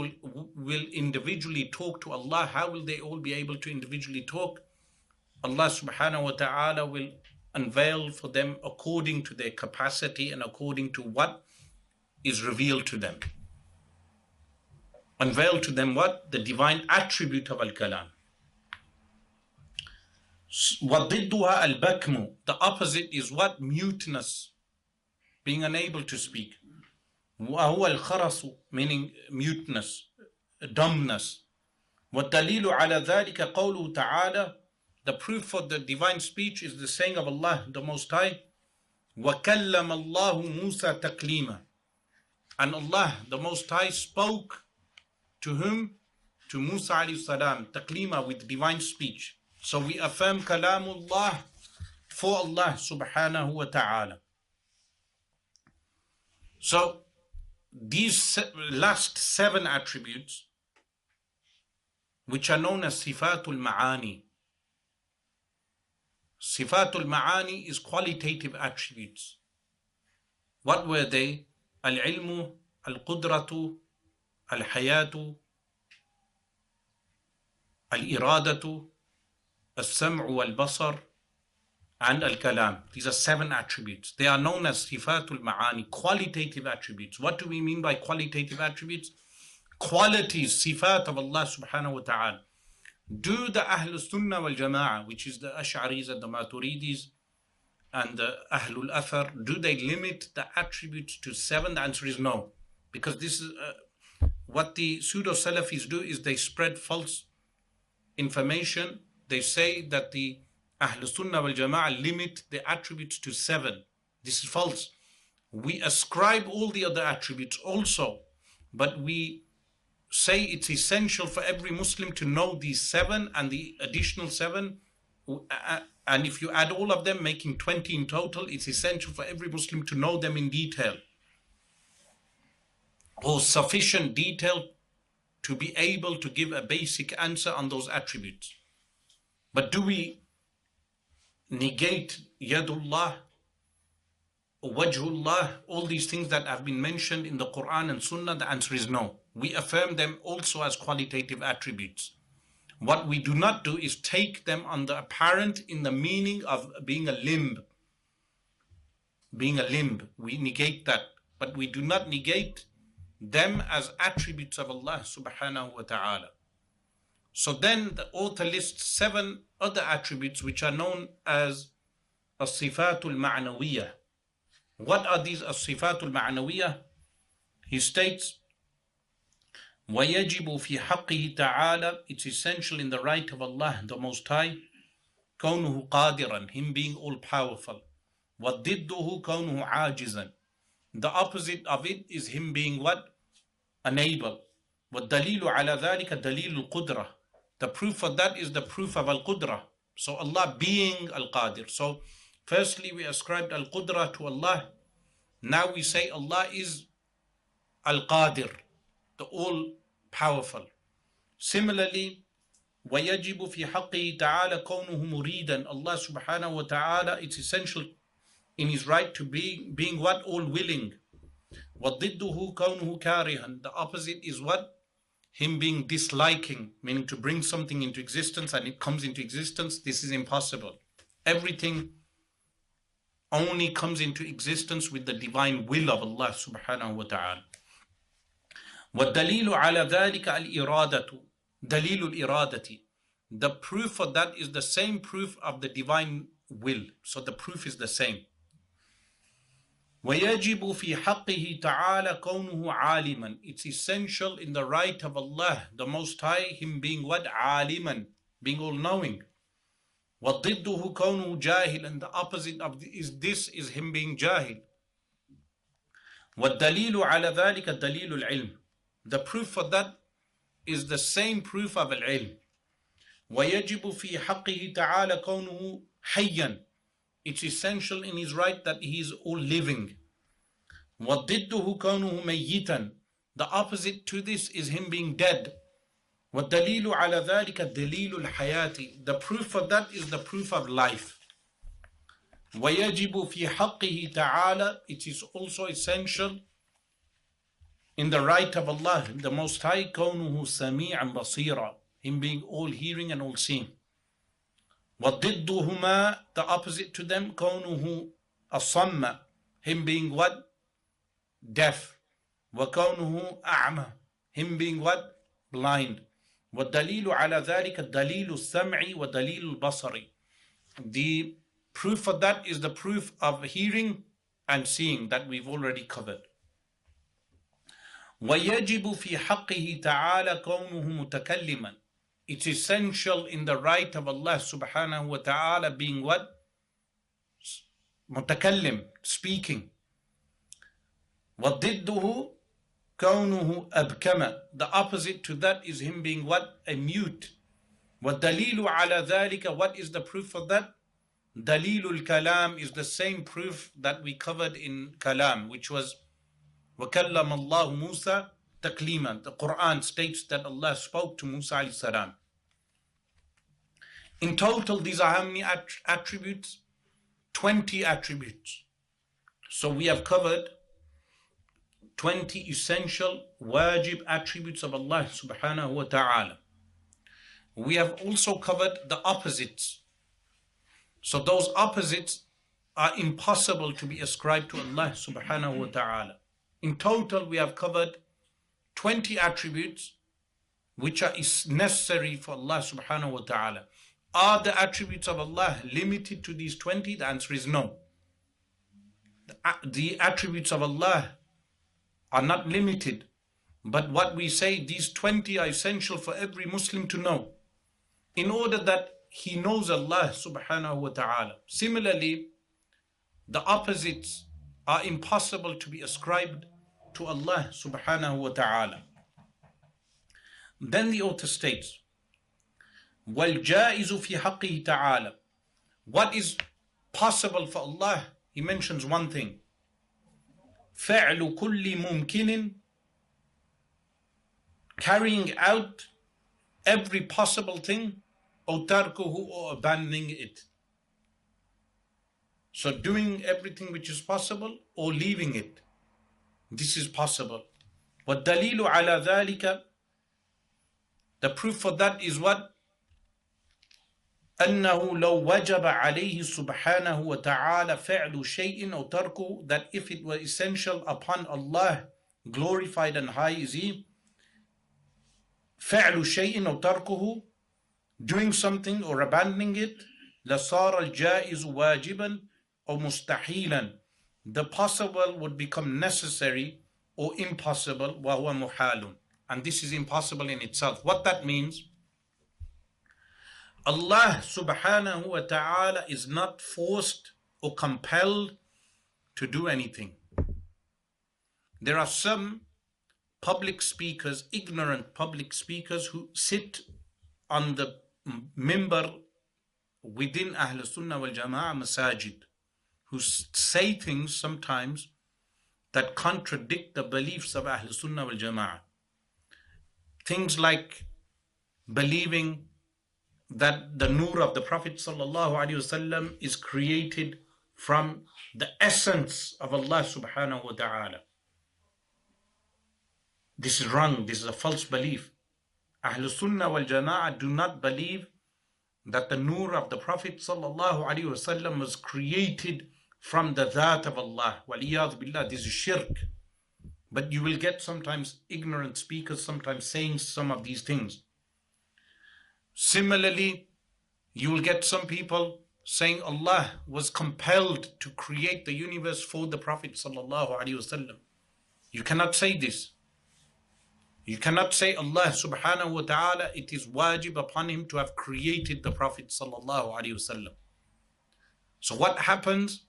will individually talk to Allah. How will they all be able to individually talk? Allah subhanahu wa ta'ala will unveil for them according to their capacity and according to what is revealed to them. Unveil to them what? The divine attribute of al-kalam. وَضِدُّهَا الْبَكْمُ, the opposite is what? Muteness, being unable to speak. وَهُوَ الْخَرَسُ, meaning muteness, dumbness. وَالدَّلِيلُ عَلَى ذَلِكَ قَوْلُهُ تَعَالَى, the proof for the divine speech is the saying of Allah the Most High, وَكَلَّمَ اللَّهُ مُوسَى تَكْلِيمًا, and Allah the Most High spoke to whom? To Musa alayhi salam, taklima, with divine speech. So we affirm kalamullah for Allah subhanahu wa ta'ala. So these last 7 attributes, which are known as sifatul ma'ani. Sifatul ma'ani is qualitative attributes. What were they? Al-ilmu, al-qudratu, al-hayatu, al-iradatu, al-sam'u wal-basar, and al-kalam. These are 7 attributes. They are known as sifatul ma'ani, qualitative attributes. What do we mean by qualitative attributes? Qualities, sifat of Allah subhanahu wa ta'ala. Do the Ahlul Sunnah wal Jama'ah, which is the Ash'aris and the Maturidis and the Ahlul Athar, do they limit the attributes to 7? The answer is no. Because this is what the pseudo-Salafis do, is they spread false information. They say that the Ahlul Sunnah wal Jama'ah limit the attributes to 7. This is false. We ascribe all the other attributes also, but we say it's essential for every Muslim to know these 7 and the additional 7. And if you add all of them, making 20 in total, it's essential for every Muslim to know them in detail, or sufficient detail to be able to give a basic answer on those attributes. But do we negate Yadullah, Wajhullah, all these things that have been mentioned in the Quran and Sunnah? The answer is no. We affirm them also as qualitative attributes. What we do not do is take them on the apparent in the meaning of being a limb. Being a limb, we negate that. But we do not negate them as attributes of Allah subhanahu wa ta'ala. So then the author lists 7 other attributes which are known as as-sifatul ma'nawiyah. What are these as-sifatul ma'nawiyah? He states, وَيَجِبُ فِي حَقِّهِ تَعَالَى, it's essential in the right of Allah the Most High, كَوْنُهُ قَادِرًا, Him being all-powerful. وَضِدُّهُ كَوْنُهُ عَاجِزًا, the opposite of it is Him being what? Unable. وَالدَّلِيلُ عَلَى ذَلِكَ دَلِيلُ الْقُدْرَةِ, the proof for that is the proof of al-Qudra. So Allah being al-Qadir. So firstly we ascribed al-Qudra to Allah. Now we say Allah is al-Qadir, the all-powerful. Similarly, وَيَجِبُ فِي حَقِّهِ تَعَالَى كَوْنُهُ مُرِيدًا, Allah subhanahu wa ta'ala, it's essential in His right to being what? All-willing. وَضِدُّهُ كَوْنُهُ كَارِهًا, the opposite is what? Him being disliking, meaning to bring something into existence and it comes into existence. This is impossible. Everything only comes into existence with the divine will of Allah subhanahu wa ta'ala. وَالدَّلِيلُ عَلَى ذَلِكَ الْإِرَادَةُ, دَلِيلُ الْإِرَادَةِ, the proof for that is the same proof of the divine will. So the proof is the same. وَيَجِبُ فِي حَقِّهِ تَعَالَى كَوْنُهُ عَالِمًا, it's essential in the right of Allah the Most High, Him being what? عَالِمًا, being all-knowing. وَضِدُّهُ كَوْنُهُ جَاهِلًا, the opposite of this is Him being jahil. وَالدَّلِيلُ عَلَى ذَلِكَ دَلِيلُ الْعِلْمِ, the proof for that is the same proof of al-ilm. وَيَجِبُ فِي حَقِّهِ تَعَالَى كَوْنُهُ حَيًّا, it's essential in His right that He is all living. وَضِدُّهُ كَوْنُهُ مَيِّتًا, the opposite to this is Him being dead. وَالدَّلِيلُ عَلَى ذَلِكَ دَلِيلُ الْحَيَاةِ, the proof for that is the proof of life. وَيَجِبُ فِي حَقِّهِ تَعَالَى, it is also essential in the right of Allah the Most High, كَوْنُهُ سَمِيعًا بَصِيرًا, Him being all hearing and all seeing. وَضِدُّهُمَا, the opposite to them, كَوْنُهُ أَصَمَّ, Him being what? Deaf. وَكَوْنُهُ أَعْمَى, Him being what? Blind. وَالدَّلِيلُ عَلَى ذَلِكَ دَلِيلُ السَّمْعِ وَدَلِيلُ الْبَصَرِ, the proof for that is the proof of hearing and seeing that we've already covered. وَيَجِبُ فِي حَقِّهِ تَعَالَى كَوْنُهُ مُتَكَلِّمًا, it's essential in the right of Allah subhanahu wa ta'ala being what? Mutakallim, speaking. وَضِدُّهُ كَوْنُهُ أَبْكَمًا, the opposite to that is Him being what? A mute. وَالدَّلِيلُ عَلَى ذَلِكَ, what is the proof for that? دَلِيلُ الْكَلَامِ is the same proof that we covered in Kalam, which was وَكَلَّمَ اللَّهُ مُوسَى تَكْلِيمًا, the Quran states that Allah spoke to Musa alayhi salam. In total, these are how many attributes? 20 attributes. So we have covered 20 essential wajib attributes of Allah subhanahu wa ta'ala. We have also covered the opposites. So those opposites are impossible to be ascribed to Allah subhanahu wa ta'ala. In total, we have covered 20 attributes which are necessary for Allah subhanahu wa ta'ala. Are the attributes of Allah limited to these 20? The answer is no. The attributes of Allah are not limited. But what we say, these 20 are essential for every Muslim to know, in order that he knows Allah subhanahu wa ta'ala. Similarly, the opposites are impossible to be ascribed to Allah subhanahu wa ta'ala. Then the author states, وَالْجَائِزُ فِي حَقِّهِ تَعَالَى. What is possible for Allah? He mentions one thing. فَعْلُ كُلِّ مُمْكِنٍ. Carrying out every possible thing, أو تَرْكُهُ, or abandoning it. So doing everything which is possible or leaving it. This is possible. وَالدَّلِيلُ عَلَى ذَلِكَ. The proof for that is what? أنه لو وجب عليه سبحانه وتعالى فعل شيء أو تركه. That if it were essential upon Allah, glorified and high is He, فعل شيء أو تركه, doing something or abandoning it, لصار الجائز واجبا أو مستحيلا. The possible would become necessary or impossible, وهو محال. And this is impossible in itself. What that means? Allah subhanahu wa ta'ala is not forced or compelled to do anything. There are some public speakers, ignorant public speakers, who sit on the mimbar within Ahl Sunnah wal Jama'ah masajid, who say things sometimes that contradict the beliefs of Ahl Sunnah wal Jama'ah. Things like believing that the nur of the Prophet sallallahu alaihi wasallam is created from the essence of Allah subhanahu wa ta'ala. This is wrong. This is a false belief. Ahl Sunnah wal Jama'ah do not believe that the nur of the Prophet sallallahu alaihi wasallam was created from the dhat of Allah. Waliyadhu billah, this is shirk. But you will get sometimes ignorant speakers sometimes saying some of these things. Similarly, you will get some people saying Allah was compelled to create the universe for the Prophet sallallahu alaihi wasallam. You cannot say this. You cannot say Allah subhanahu wa ta'ala, it is wajib upon him to have created the Prophet sallallahu alaihi wasallam. So what happens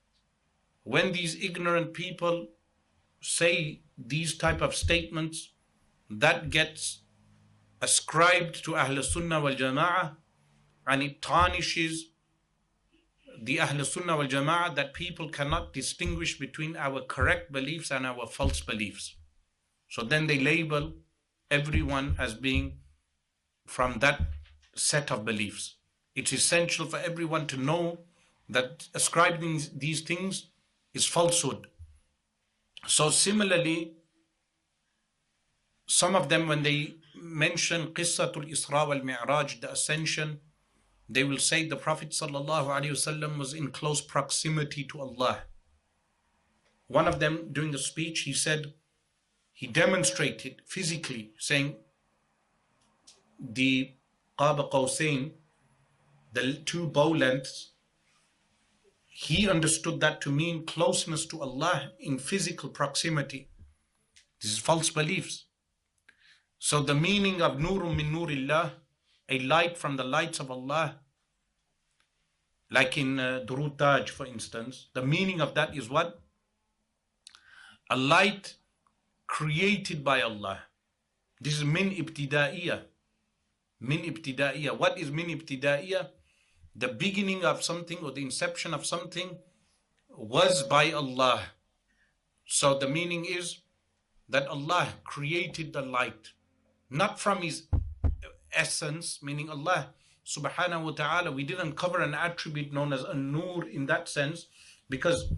when these ignorant people say these type of statements? That gets ascribed to Ahl Sunnah wal Jama'ah, and it tarnishes the Ahl Sunnah wal Jama'ah, that people cannot distinguish between our correct beliefs and our false beliefs. So then they label everyone as being from that set of beliefs. It's essential for everyone to know that ascribing these things is falsehood. So similarly, some of them, when they mention Qissatul Isra wal Mi'raj, the ascension, they will say the Prophet sallallahu alaihi wasallam was in close proximity to Allah. One of them, during the speech, he said, he demonstrated physically, saying the Qaba Qawsain, the two bow lengths, he understood that to mean closeness to Allah in physical proximity. This is false beliefs. So the meaning of Nurun min Nurillah, a light from the lights of Allah, like in Durud Taj, for instance, the meaning of that is what? A light created by Allah. This is min ibtida'iyah. Min ibtida'iyah. What is min ibtida'iyah? The beginning of something or the inception of something was by Allah. So the meaning is that Allah created the light, not from His essence, meaning Allah subhanahu wa ta'ala. We didn't cover an attribute known as a nur in that sense, because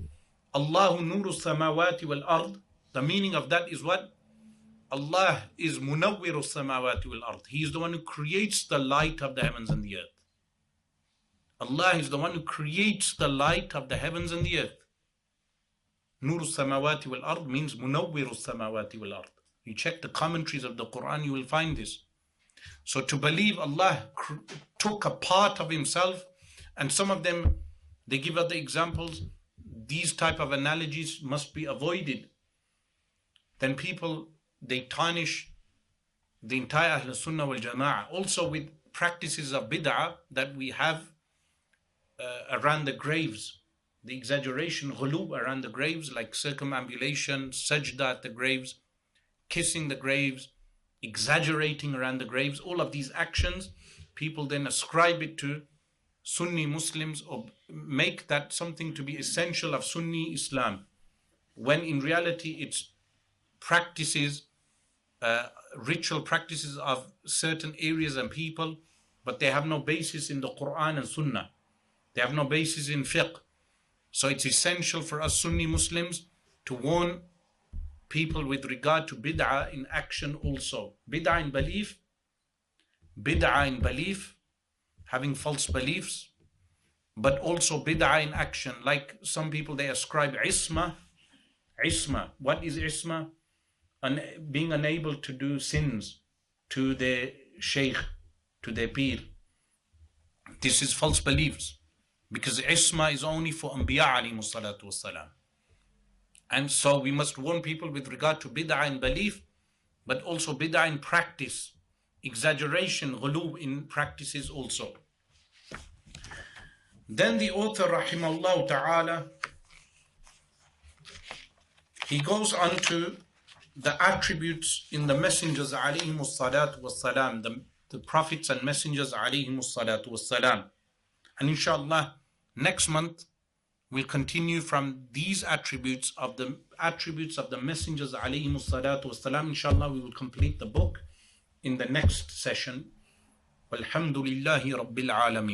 Allahu nuru samawati wal ard. The meaning of that is what? Allah is munawwiru samawati wal ard. He is the one who creates the light of the heavens and the earth. Allah is the one who creates the light of the heavens and the earth. Nuru samawati wal ard means munawwiru samawati wal ard. You check the commentaries of the Quran, you will find this. So to believe Allah took a part of himself, and some of them, they give other examples, these type of analogies must be avoided. Then people, they tarnish the entire Ahl Sunnah wal Jama'ah. Also with practices of bid'ah that we have around the graves, the exaggeration, ghulub around the graves, like circumambulation, sajda at the graves, kissing the graves, exaggerating around the graves, all of these actions, people then ascribe it to Sunni Muslims or make that something to be essential of Sunni Islam, when in reality it's practices, ritual practices of certain areas and people, but they have no basis in the Quran and Sunnah. They have no basis in fiqh. So it's essential for us Sunni Muslims to warn people with regard to bid'ah in action also. Bid'ah in belief, having false beliefs, but also bid'ah in action. Like some people, they ascribe isma. What is isma? Being unable to do sins to their sheikh, to their peer. This is false beliefs, because isma is only for Anbiya alayhimu salatu wassalam. And so we must warn people with regard to bid'ah in belief, but also bid'ah in practice, exaggeration, ghulub in practices also. Then the author, rahimahullah ta'ala, he goes on to the attributes in the messengers, alayhimu salatu wassalam, the prophets and messengers, alayhimu salatu wassalam. And inshallah, next month, we'll continue from these attributes of the messengers, alayhimu salatu wassalam. Inshallah, we will complete the book in the next session. Walhamdulillahi Rabbil Alameen.